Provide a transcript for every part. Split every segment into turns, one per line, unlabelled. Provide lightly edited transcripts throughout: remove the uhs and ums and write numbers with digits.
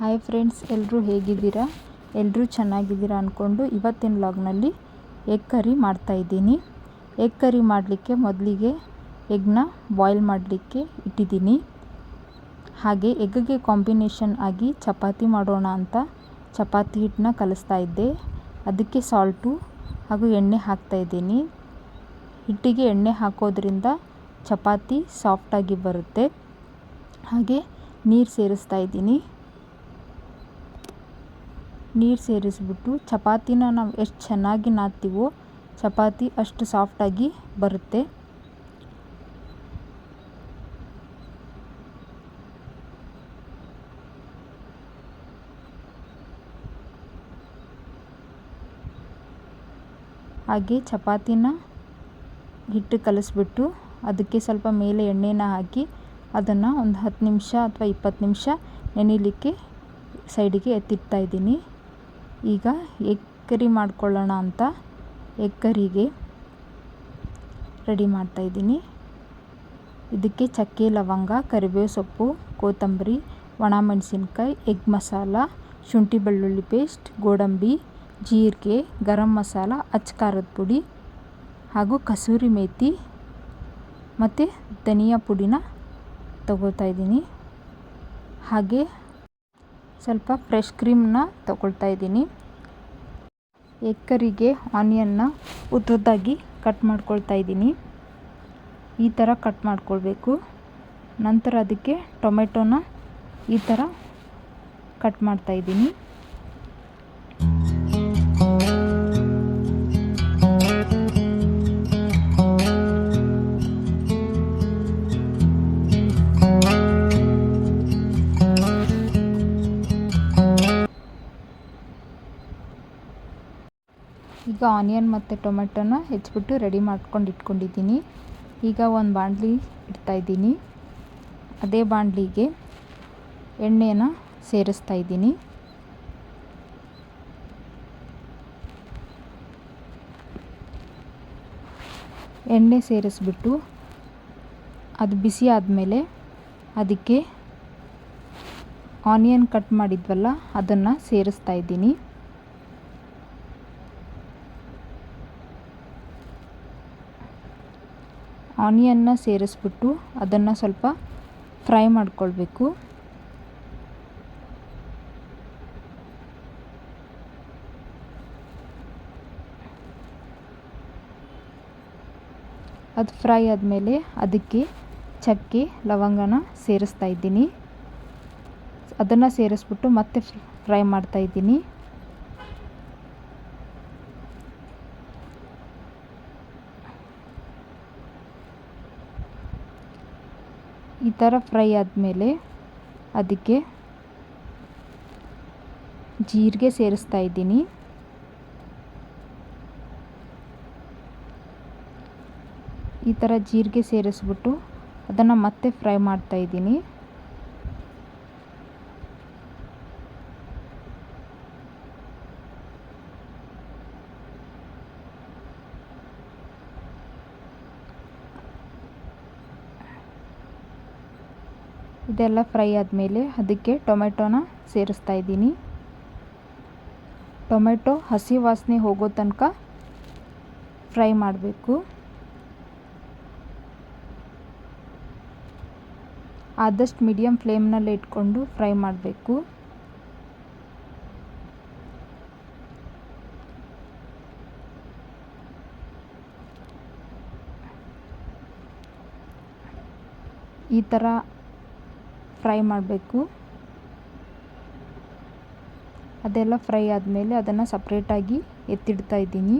Hi friends, ಎಲ್ಲರೂ ಹೇಗಿದ್ದೀರಾ? ಎಲ್ಲರೂ ಚೆನ್ನಾಗಿದ್ದೀರಾ ಅಂದ್ಕೊಂಡು ಇವತ್ತಿನ ವ್ಲಾಗ್ನಲ್ಲಿ ಎಗ್ ಕರಿ ಮಾಡ್ತಾಯಿದ್ದೀನಿ. ಎಗ್ ಕರಿ ಮಾಡಲಿಕ್ಕೆ ಮೊದಲಿಗೆ ಎಗ್ನ ಬಾಯ್ಲ್ ಮಾಡಲಿಕ್ಕೆ ಇಟ್ಟಿದ್ದೀನಿ. ಹಾಗೆ ಎಗ್ಗೆ ಕಾಂಬಿನೇಷನ್ ಆಗಿ ಚಪಾತಿ ಮಾಡೋಣ ಅಂತ ಚಪಾತಿ ಹಿಟ್ಟನ್ನ ಕಲಿಸ್ತಾ ಇದ್ದೆ. ಅದಕ್ಕೆ ಸಾಲ್ಟು ಹಾಗೂ ಎಣ್ಣೆ ಹಾಕ್ತಾಯಿದ್ದೀನಿ. ಹಿಟ್ಟಿಗೆ ಎಣ್ಣೆ ಹಾಕೋದ್ರಿಂದ ಚಪಾತಿ ಸಾಫ್ಟಾಗಿ ಬರುತ್ತೆ. ಹಾಗೆ ನೀರು ಸೇರಿಸ್ತಾ ಇದ್ದೀನಿ. ನೀರು ಸೇರಿಸ್ಬಿಟ್ಟು ಚಪಾತಿನ ನಾವು ಎಷ್ಟು ಚೆನ್ನಾಗಿ ನಾದ್ತೀವೋ ಚಪಾತಿ ಅಷ್ಟು ಸಾಫ್ಟಾಗಿ ಬರುತ್ತೆ. ಹಾಗೆ ಚಪಾತಿನ ಹಿಟ್ಟು ಕಲಿಸ್ಬಿಟ್ಟು ಅದಕ್ಕೆ ಸ್ವಲ್ಪ ಮೇಲೆ ಎಣ್ಣೆನ ಹಾಕಿ ಅದನ್ನು ಒಂದು 10 ನಿಮಿಷ ಅಥವಾ 20 ನಿಮಿಷ ನೆನೆಯಲಿಕ್ಕೆ ಸೈಡಿಗೆ ಎತ್ತಿಡ್ತಾ ಇದ್ದೀನಿ. ಈಗ ಎಗ್ ಕರಿ ಮಾಡ್ಕೊಳ್ಳೋಣ ಅಂತ ಎಗ್ ಕರಿಗೆ ರೆಡಿ ಮಾಡ್ತಾಯಿದ್ದೀನಿ. ಇದಕ್ಕೆ ಚಕ್ಕೆ, ಲವಂಗ, ಕರಿಬೇವು ಸೊಪ್ಪು, ಕೊತ್ತಂಬರಿ, ಒಣಮೆಣಸಿನ್ಕಾಯಿ, ಎಗ್ ಮಸಾಲ, ಶುಂಠಿ ಬೆಳ್ಳುಳ್ಳಿ ಪೇಸ್ಟ್, ಗೋಡಂಬಿ, ಜೀರಿಗೆ, ಗರಂ ಮಸಾಲ, ಅಚ್ಚ ಖಾರದ ಪುಡಿ ಹಾಗೂ ಕಸೂರಿ ಮೇಥಿ ಮತ್ತು ಧನಿಯಾ ಪುಡಿನ ತಗೊಳ್ತಾ ಇದ್ದೀನಿ. ಹಾಗೆ ಸ್ವಲ್ಪ ಫ್ರೆಶ್ ಕ್ರೀಮ್ನ ತಗೊಳ್ತಾ ಇದ್ದೀನಿ. ಎಗ್ ಕರಿಗೆ ಆನಿಯನ್ನ ಉದ್ದುದ್ದಾಗಿ ಕಟ್ ಮಾಡ್ಕೊಳ್ತಾ ಇದ್ದೀನಿ. ಈ ಥರ ಕಟ್ ಮಾಡ್ಕೊಳ್ಬೇಕು. ನಂತರ ಅದಕ್ಕೆ ಟೊಮೆಟೊನ ಈ ಥರ ಕಟ್ ಮಾಡ್ತಾ ಇದ್ದೀನಿ. ಈಗ ಆನಿಯನ್ ಮತ್ತು ಟೊಮೆಟೊನ ಹೆಚ್ಚಿಬಿಟ್ಟು ರೆಡಿ ಮಾಡ್ಕೊಂಡು ಇಟ್ಕೊಂಡಿದ್ದೀನಿ. ಈಗ ಒಂದು ಬಾಣಲಿ ಇಡ್ತಾಯಿದ್ದೀನಿ. ಅದೇ ಬಾಣಲಿಗೆ ಎಣ್ಣೆನ ಸೇರಿಸ್ತಾ ಇದ್ದೀನಿ. ಎಣ್ಣೆ ಸೇರಿಸ್ಬಿಟ್ಟು ಅದು ಬಿಸಿ ಆದಮೇಲೆ ಅದಕ್ಕೆ ಆನಿಯನ್ ಕಟ್ ಮಾಡಿದ್ವಲ್ಲ ಅದನ್ನು ಸೇರಿಸ್ತಾ ಇದ್ದೀನಿ. ಆನಿಯನ್ನ ಸೇರಿಸ್ಬಿಟ್ಟು ಅದನ್ನು ಸ್ವಲ್ಪ ಫ್ರೈ ಮಾಡ್ಕೊಳ್ಬೇಕು. ಅದು ಫ್ರೈ ಆದಮೇಲೆ ಅದಕ್ಕೆ ಚಕ್ಕೆ, ಲವಂಗನ ಸೇರಿಸ್ತಾ ಇದ್ದೀನಿ. ಅದನ್ನು ಸೇರಿಸ್ಬಿಟ್ಟು ಮತ್ತೆ ಫ್ರೈ ಮಾಡ್ತಾ ಇದ್ದೀನಿ. ಈ ಥರ ಫ್ರೈ ಆದಮೇಲೆ ಅದಕ್ಕೆ ಜೀರಿಗೆ ಸೇರಿಸ್ತಾ ಇದ್ದೀನಿ. ಈ ಥರ ಜೀರಿಗೆ ಸೇರಿಸ್ಬಿಟ್ಟು ಅದನ್ನು ಮತ್ತೆ ಫ್ರೈ ಮಾಡ್ತಾ ಇದ್ದೀನಿ. ಇದೆಲ್ಲ ಫ್ರೈ ಆದಮೇಲೆ ಅದಕ್ಕೆ ಟೊಮೆಟೊನ ಸೇರಿಸ್ತಾ ಇದ್ದೀನಿ. ಟೊಮೆಟೊ ಹಸಿ ವಾಸನೆ ಹೋಗೋ ತನಕ ಫ್ರೈ ಮಾಡಬೇಕು. ಆದಷ್ಟು ಮೀಡಿಯಮ್ ಫ್ಲೇಮ್ನಲ್ಲೇ ಇಟ್ಕೊಂಡು ಫ್ರೈ ಮಾಡಬೇಕು. ಈ ಥರ ಫ್ರೈ ಮಾಡಬೇಕು. ಅದೆಲ್ಲ ಫ್ರೈ ಆದಮೇಲೆ ಅದನ್ನು ಸಪ್ರೇಟಾಗಿ ಎತ್ತಿಡ್ತಾ ಇದ್ದೀನಿ.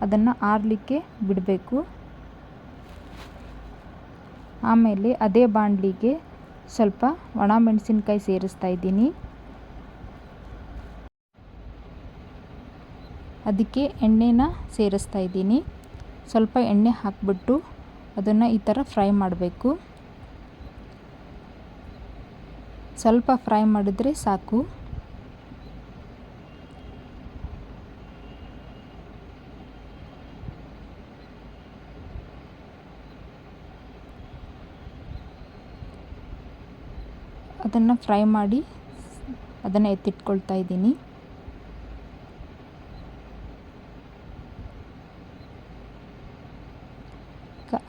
ಅದನ್ನು ಆರಲಿಕ್ಕೆ ಬಿಡಬೇಕು. ಆಮೇಲೆ ಅದೇ ಬಾಣಲಿಗೆ ಸ್ವಲ್ಪ ಒಣಮೆಣಸಿನ್ಕಾಯಿ ಸೇರಿಸ್ತಾ ಇದ್ದೀನಿ. ಅದಕ್ಕೆ ಎಣ್ಣೆನ ಸೇರಿಸ್ತಾ ಇದ್ದೀನಿ. ಸ್ವಲ್ಪ ಎಣ್ಣೆ ಹಾಕಿಬಿಟ್ಟು ಅದನ್ನು ಈ ಥರ ಫ್ರೈ ಮಾಡಬೇಕು. ಸ್ವಲ್ಪ ಫ್ರೈ ಮಾಡಿದ್ರೆ ಸಾಕು. ಅದನ್ನು ಫ್ರೈ ಮಾಡಿ ಅದನ್ನು ಎತ್ತಿಟ್ಕೊಳ್ತಾ ಇದ್ದೀನಿ.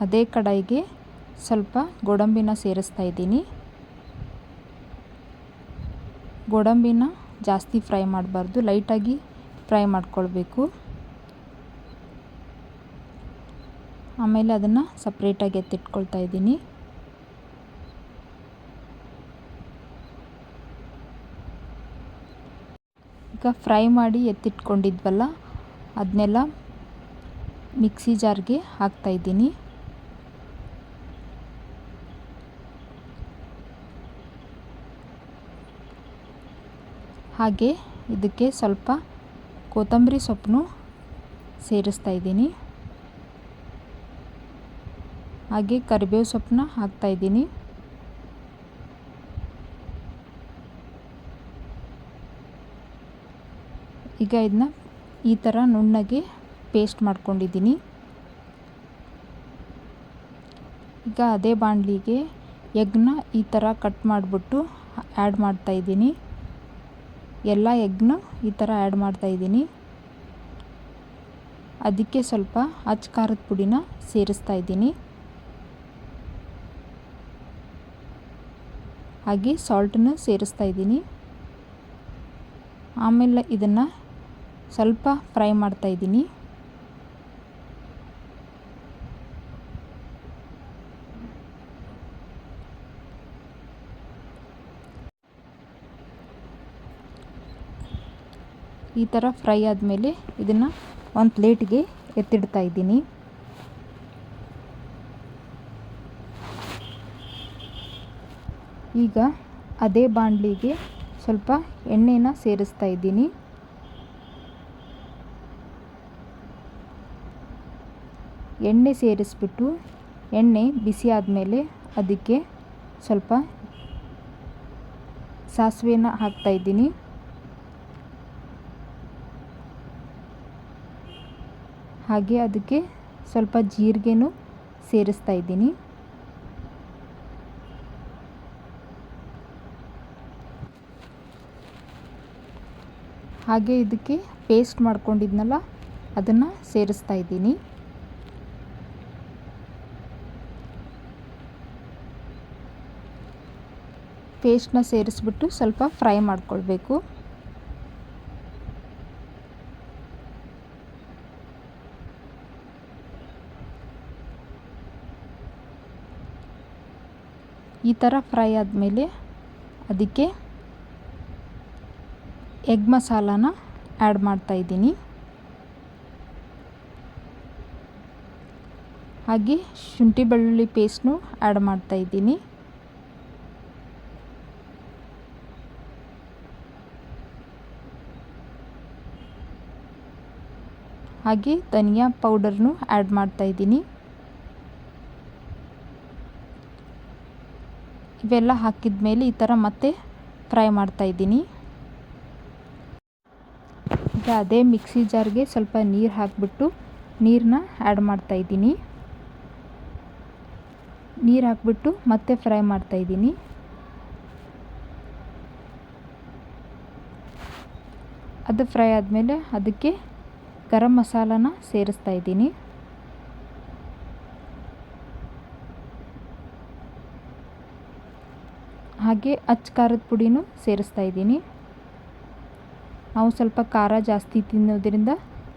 ಅದೇ ಕಡಾಯಿಗೆ ಸ್ವಲ್ಪ ಗೋಡಂಬಿನ ಸೇರಿಸ್ತಾ ಇದ್ದೀನಿ. ಗೋಡಂಬಿನ ಜಾಸ್ತಿ ಫ್ರೈ ಮಾಡಬಾರ್ದು, ಲೈಟಾಗಿ ಫ್ರೈ ಮಾಡ್ಕೊಳ್ಬೇಕು. ಆಮೇಲೆ ಅದನ್ನು ಸಪ್ರೇಟಾಗಿ ಎತ್ತಿಟ್ಕೊಳ್ತಾ ಇದ್ದೀನಿ. ಈಗ ಫ್ರೈ ಮಾಡಿ ಎತ್ತಿಟ್ಕೊಂಡಿದ್ವಲ್ಲ ಅದನ್ನೆಲ್ಲ ಮಿಕ್ಸಿ ಜಾರ್ಗೆ ಹಾಕ್ತಾ ಇದ್ದೀನಿ. ಹಾಗೆ ಇದಕ್ಕೆ ಸ್ವಲ್ಪ ಕೊತ್ತಂಬರಿ ಸೊಪ್ಪನ್ನು ಸೇರಿಸ್ತಾ ಇದ್ದೀನಿ. ಹಾಗೆ ಕರಿಬೇವು ಸೊಪ್ಪನ್ನ ಹಾಕ್ತಾ ಇದ್ದೀನಿ. ಈಗ ಇದನ್ನ ಈ ಥರ ನುಣ್ಣಗೆ ಪೇಸ್ಟ್ ಮಾಡ್ಕೊಂಡಿದ್ದೀನಿ. ಈಗ ಅದೇ ಬಾಣಲಿಗೆ ಎಗ್ನ ಈ ಥರ ಕಟ್ ಮಾಡಿಬಿಟ್ಟು ಆ್ಯಡ್ ಮಾಡ್ತಾ ಇದ್ದೀನಿ. ಎಲ್ಲ ಎಗ್ನ ಈ ಥರ ಆ್ಯಡ್ ಮಾಡ್ತಾ ಇದ್ದೀನಿ. ಅದಕ್ಕೆ ಸ್ವಲ್ಪ ಅಚ್ಚ ಖಾರದ ಪುಡಿನ ಸೇರಿಸ್ತಾ ಇದ್ದೀನಿ. ಹಾಗೆ ಸಾಲ್ಟನ್ನು ಸೇರಿಸ್ತಾ ಇದ್ದೀನಿ. ಆಮೇಲೆ ಇದನ್ನು ಸ್ವಲ್ಪ ಫ್ರೈ ಮಾಡ್ತಾ ಇದ್ದೀನಿ. ಈ ಥರ ಫ್ರೈ ಆದಮೇಲೆ ಇದನ್ನು ಒಂದು ಪ್ಲೇಟ್ಗೆ ಎತ್ತಿಡ್ತಾ ಇದ್ದೀನಿ. ಈಗ ಅದೇ ಬಾಣಲಿಗೆ ಸ್ವಲ್ಪ ಎಣ್ಣೆನ ಸೇರಿಸ್ತಾ ಇದ್ದೀನಿ. ಎಣ್ಣೆ ಸೇರಿಸ್ಬಿಟ್ಟು ಎಣ್ಣೆ ಬಿಸಿ ಆದಮೇಲೆ ಅದಕ್ಕೆ ಸ್ವಲ್ಪ ಸಾಸಿವೆನ ಹಾಕ್ತಾ ಇದ್ದೀನಿ. ಹಾಗೆ ಅದಕ್ಕೆ ಸ್ವಲ್ಪ ಜೀರಿಗೆನೂ ಸೇರಿಸ್ತಾ ಇದ್ದೀನಿ. ಹಾಗೆ ಇದಕ್ಕೆ ಪೇಸ್ಟ್ ಮಾಡ್ಕೊಂಡಿದ್ನಲ್ಲ ಅದನ್ನು ಸೇರಿಸ್ತಾ ಇದ್ದೀನಿ. ಪೇಸ್ಟ್ನ ಸೇರಿಸ್ಬಿಟ್ಟು ಸ್ವಲ್ಪ ಫ್ರೈ ಮಾಡ್ಕೊಳ್ಬೇಕು. ಈ ಥರ ಫ್ರೈ ಆದಮೇಲೆ ಅದಕ್ಕೆ ಎಗ್ ಮಸಾಲಾನ ಆ್ಯಡ್ ಮಾಡ್ತಾ ಇದ್ದೀನಿ. ಹಾಗೆ ಶುಂಠಿ ಬೆಳ್ಳುಳ್ಳಿ ಪೇಸ್ಟ್ನು ಆ್ಯಡ್ ಮಾಡ್ತಾ ಇದ್ದೀನಿ. ಹಾಗೆ ಧನಿಯಾ ಪೌಡರ್ನು ಆ್ಯಡ್ ಮಾಡ್ತಾ ಇದ್ದೀನಿ. ಇವೆಲ್ಲ ಹಾಕಿದ ಮೇಲೆ ಈ ಥರ ಮತ್ತೆ ಫ್ರೈ ಮಾಡ್ತಾ ಇದ್ದೀನಿ. ಈಗ ಅದೇ ಮಿಕ್ಸಿ ಜಾರ್ಗೆ ಸ್ವಲ್ಪ ನೀರು ಹಾಕಿಬಿಟ್ಟು ನೀರನ್ನ ಆ್ಯಡ್ ಮಾಡ್ತಾ ಇದ್ದೀನಿ. ನೀರು ಹಾಕಿಬಿಟ್ಟು ಮತ್ತೆ ಫ್ರೈ ಮಾಡ್ತಾ ಇದ್ದೀನಿ. ಅದು ಫ್ರೈ ಆದಮೇಲೆ ಅದಕ್ಕೆ ಗರಂ ಮಸಾಲಾನ ಸೇರಿಸ್ತಾ ಇದ್ದೀನಿ. ಹಾಗೆ ಅಚ್ಚ ಖಾರದ ಪುಡಿನೂ ಸೇರಿಸ್ತಾ ಇದ್ದೀನಿ. ನಾವು ಸ್ವಲ್ಪ ಖಾರ ಜಾಸ್ತಿ ತಿನ್ನೋದ್ರಿಂದ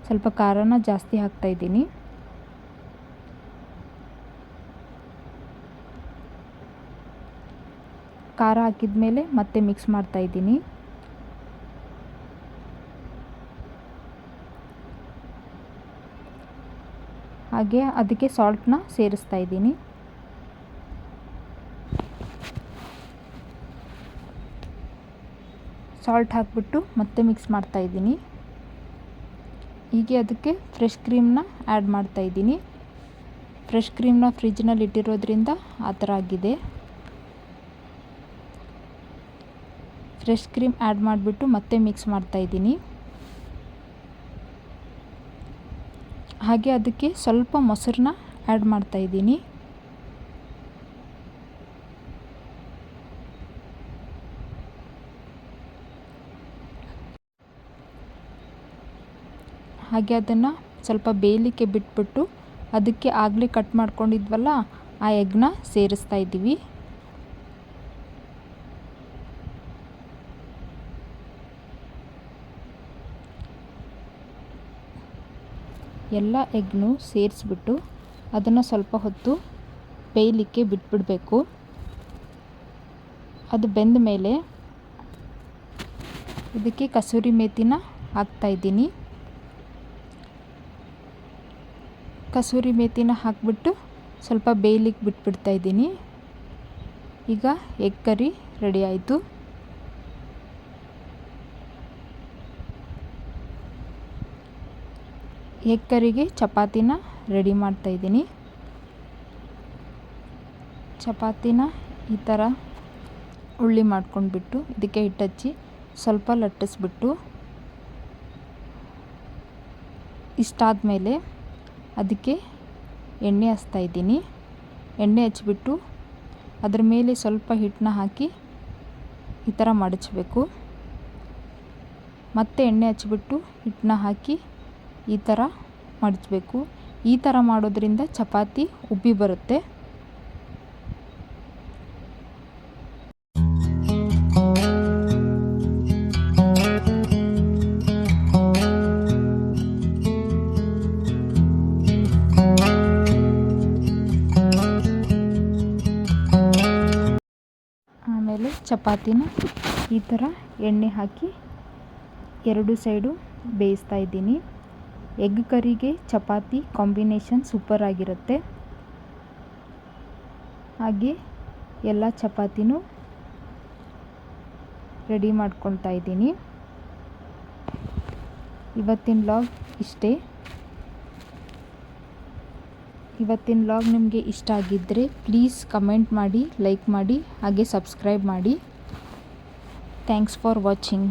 ಸ್ವಲ್ಪ ಖಾರನ ಜಾಸ್ತಿ ಹಾಕ್ತಾ ಇದ್ದೀನಿ. ಖಾರ ಹಾಕಿದ ಮೇಲೆ ಮತ್ತೆ ಮಿಕ್ಸ್ ಮಾಡ್ತಾ ಇದ್ದೀನಿ. ಹಾಗೆ ಅದಕ್ಕೆ ಸಾಲ್ಟ್ನ ಸೇರಿಸ್ತಾ ಇದ್ದೀನಿ. ಸಾಲ್ಟ್ ಹಾಕಿಬಿಟ್ಟು ಮತ್ತೆ ಮಿಕ್ಸ್ ಮಾಡ್ತಾ ಇದ್ದೀನಿ. ಹೀಗೆ ಅದಕ್ಕೆ ಫ್ರೆಶ್ ಕ್ರೀಮ್ನ ಆ್ಯಡ್ ಮಾಡ್ತಾ ಇದ್ದೀನಿ. ಫ್ರೆಶ್ ಕ್ರೀಮ್ನ ಫ್ರಿಜ್ನಲ್ಲಿ ಇಟ್ಟಿರೋದ್ರಿಂದ ಆ ಥರ ಆಗಿದೆ. ಫ್ರೆಶ್ ಕ್ರೀಮ್ ಆ್ಯಡ್ ಮಾಡಿಬಿಟ್ಟು ಮತ್ತೆ ಮಿಕ್ಸ್ ಮಾಡ್ತಾ ಇದ್ದೀನಿ. ಹಾಗೆ ಅದಕ್ಕೆ ಸ್ವಲ್ಪ ಮೊಸರನ್ನ ಆ್ಯಡ್ ಮಾಡ್ತಾ ಇದ್ದೀನಿ. ಹಾಗೆ ಅದನ್ನು ಸ್ವಲ್ಪ ಬೇಯಲಿಕ್ಕೆ ಬಿಟ್ಬಿಟ್ಟು ಅದಕ್ಕೆ ಆಗಲೇ ಕಟ್ ಮಾಡ್ಕೊಂಡಿದ್ವಲ್ಲ ಆ ಎಗ್ನ ಸೇರಿಸ್ತಾ ಇದ್ದೀವಿ. ಎಲ್ಲ ಎಗ್ನು ಸೇರಿಸ್ಬಿಟ್ಟು ಅದನ್ನು ಸ್ವಲ್ಪ ಹೊತ್ತು ಬೇಯಲಿಕ್ಕೆ ಬಿಟ್ಬಿಡಬೇಕು. ಅದು ಬೆಂದ ಮೇಲೆ ಇದಕ್ಕೆ ಕಸೂರಿ ಮೇಥಿನ ಹಾಕ್ತಾಯಿದ್ದೀನಿ. ಕಸೂರಿ ಮೇಥಿನ ಹಾಕಿಬಿಟ್ಟು ಸ್ವಲ್ಪ ಬೇಯಲಿಕ್ಕೆ ಬಿಟ್ಬಿಡ್ತಾ ಇದ್ದೀನಿ. ಈಗ ಎಗ್ ಕರಿ ರೆಡಿ ಆಯಿತು. ಎಗ್ ಕರಿಗೆ ಚಪಾತಿನ ರೆಡಿ ಮಾಡ್ತಾಯಿದ್ದೀನಿ. ಚಪಾತಿನ ಈ ಥರ ಉಳ್ಳಿ ಮಾಡ್ಕೊಂಡ್ಬಿಟ್ಟು ಇದಕ್ಕೆ ಹಿಟ್ಟಚ್ಚಿ ಸ್ವಲ್ಪ ಲಟ್ಟಿಸ್ಬಿಟ್ಟು ಇಷ್ಟಾದಮೇಲೆ ಅದಕ್ಕೆ ಎಣ್ಣೆ ಹಚ್ತಾಯಿದ್ದೀನಿ. ಎಣ್ಣೆ ಹಚ್ಬಿಟ್ಟು ಅದ್ರ ಮೇಲೆ ಸ್ವಲ್ಪ ಹಿಟ್ಟನ್ನ ಹಾಕಿ ಈ ಥರ ಮಡಚಬೇಕು. ಮತ್ತೆ ಎಣ್ಣೆ ಹಚ್ಬಿಟ್ಟು ಹಿಟ್ಟನ್ನ ಹಾಕಿ ಈ ಥರ ಮಡಚಬೇಕು. ಈ ಥರ ಮಾಡೋದ್ರಿಂದ ಚಪಾತಿ ಉಬ್ಬಿ ಬರುತ್ತೆ. ಆಮೇಲೆ ಚಪಾತಿನ ಈ ಥರ ಎಣ್ಣೆ ಹಾಕಿ ಎರಡು ಸೈಡು ಬೇಯಿಸ್ತಾ ಇದ್ದೀನಿ. ಎಗ್ ಕರಿಗೆ ಚಪಾತಿ ಕಾಂಬಿನೇಷನ್ ಸೂಪರ್ ಆಗಿರುತ್ತೆ. ಹಾಗೆ ಎಲ್ಲ ಚಪಾತಿನೂ ರೆಡಿ ಮಾಡ್ಕೊಳ್ತಾ ಇದ್ದೀನಿ. ಇವತ್ತಿನ ವ್ಲಾಗ್ ಇಷ್ಟೇ. ಇವತ್ತಿನ ವ್ಲಾಗ್ ನಿಮಗೆ ಇಷ್ಟ ಆಗಿದ್ದರೆ ಪ್ಲೀಸ್ ಕಮೆಂಟ್ ಮಾಡಿ, ಲೈಕ್ ಮಾಡಿ, ಹಾಗೆ ಸಬ್ಸ್ಕ್ರೈಬ್ ಮಾಡಿ. Thanks for watching.